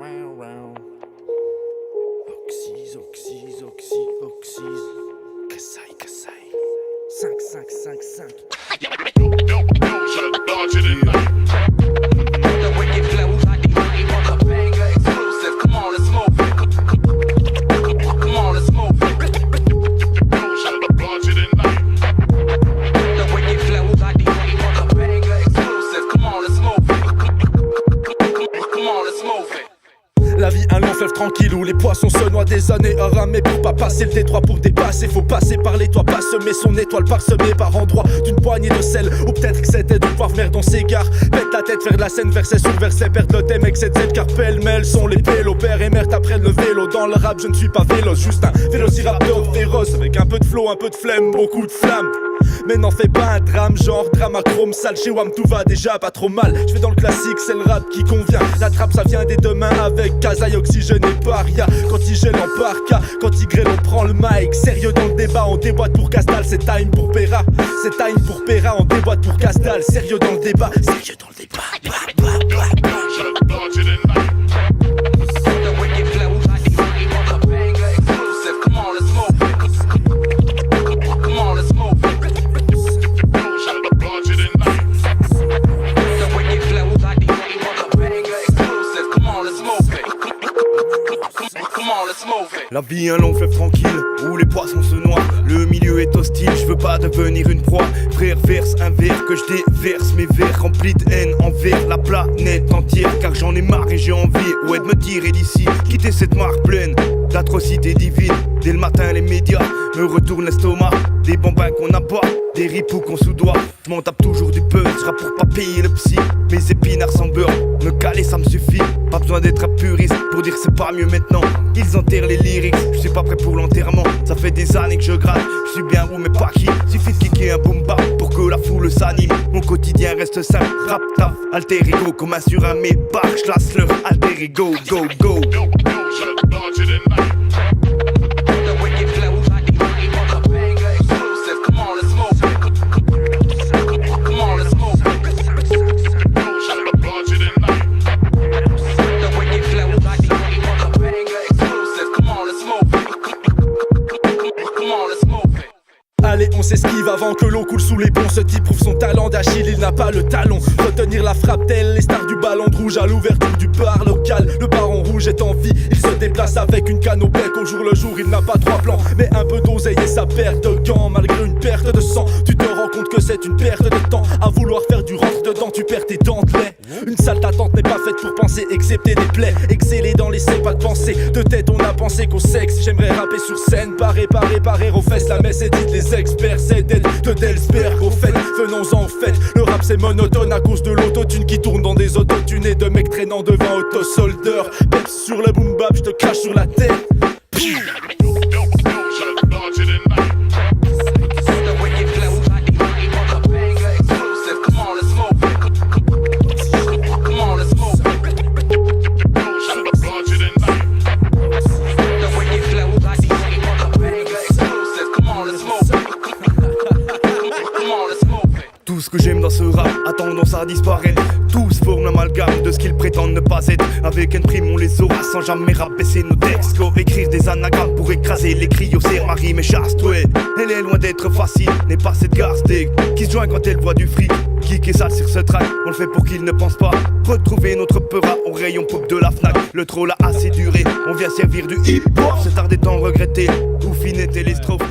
Oxys, oxys, oxys, oxys. Kassai, Kassai. 5, 5, 5, 5. The wicked flows like the money from a banger exclusive. Come on, let's move it. Come on, let's move it. The wicked flows like the money from a banger exclusive. Come on, let's move it. Come on, let's move it. La vie un long fleuve tranquille où les poissons se noient des années à ramer pour pas passer le détroit pour dépasser. Faut passer par les toits, pas semer son étoile parsemée par endroits d'une poignée de sel. Ou peut-être que c'était du poivre merde on s'égare. Pète la tête, faire de la scène, verset sur verset, perdre le thème, etc. Car pêle-mêle sont les pélos. Père et mère t'apprennent le vélo. Dans le rap je ne suis pas véloce, juste un vélociraptor féroce. Avec un peu de flow, un peu de flemme, beaucoup de flamme. Mais n'en fais pas un drame, genre dramachrome sale. Chez Wam tout va déjà pas trop mal. Je fais dans le classique, c'est le rap qui convient. La trappe ça vient des deux mains avec Kazaï, oxygène et paria. Quand il gèle en parka, quand il grêle on prend le mic. Sérieux dans le débat, on déboîte pour Castal. C'est time pour Pera, c'est time pour Pera. On déboîte pour Castal, sérieux dans le débat. Sérieux dans le débat. The wicked flows like the money from a banger exclusive. Come on, let's move it. Come on, let's move it. The wicked flows like the money from a banger exclusive. Come on, let's move it. Come on, let's move it. La vie un long fleuve tranquille où les poissons se noient. Le milieu est hostile, je veux pas devenir une proie. Frère verse un verre que je déverse. Mes verres remplis de haine envers la planète entière. Car j'en ai marre et j'ai envie, ouais, de me tirer d'ici. Quitter cette mare pleine d'atrocités divines. Dès le matin les médias me retournent l'estomac. Des bambins qu'on abat, des ripoux qu'on soudoie. Je m'en tape toujours du buzz, je rappe pour pas payer le psy. Mes épinards sans beurre, me caler ça me suffit. Pas besoin d'être un puriste pour dire c'est pas mieux maintenant. Ils enterrent les lyrics, je suis pas prêt pour l'enterrement. Ça fait des années que je gratte, je suis bien où mais pas qui. Suffit de kicker un boom bap pour que la foule s'anime. Mon quotidien reste simple, rap taf, alter ego. Comme un sur un mébar, je lasse leur alter ego, go go. The wicked flows like the money from a banger exclusive. Come on, let's move it. Come on, let's move it. The wicked flows like the money from a banger exclusive. Come on, let's move it. Come on, let's move it. Allez, on s'esquive avant que l'eau coule sous les ponts. Ce type prouve son talent d'Achille, il n'a pas le talon. Retenir la frappe telle les stars du ballon de rouge à l'ouverture du bar local. Le baron rouge est en vie, il se déplace avec une canne au bec. Au jour le jour, il n'a pas trois plans, mais un peu d'oseille et sa perte de gants. Malgré une perte de sang, tu te rends compte que c'est une perte de temps. À vouloir faire du rentre dedans, tu perds tes dentelets. Une salle d'attente n'est pas faite pour penser, excepté des plaies. Exceller dans l'essai, pas de pensée. De tête, on a pensé qu'au sexe. J'aimerais rapper sur scène, parer aux fesses. La messe est dite, les experts, c'est d'elle, de Delsberg. Au fait, venons-en au fait. Le rap c'est monotone à cause de l'autotune qui tourne dans des autotunes et de mecs traînant devant autosolder. Peps sur le boom bap, je te crache sur la tête. The wicked flows like the money from a banger exclusive. Come on, let's move it. Come on, let's move it. The wicked flows like the money from a banger exclusive. Come on, let's move it. Come on, let's move it. Tout ce que j'aime dans ce rap a tendance à disparaître. Tous forment l'amalgame de ce qu'ils prétendent ne pas être. Avec une prime on les aura sans jamais rabaisser nos textes. Écrire des anagrammes pour écraser les cris au serre Marie mais chaste-toi. Elle est loin d'être facile, n'est pas cette garsteak qui se joint quand elle voit du fric. Qui est sale sur ce track, on le fait pour qu'il ne pense pas. Retrouver notre peur au rayon pop de la Fnac. Le troll a assez duré, on vient servir du hip-hop. C'est tard des temps regrettés, où fin étaient les strophes.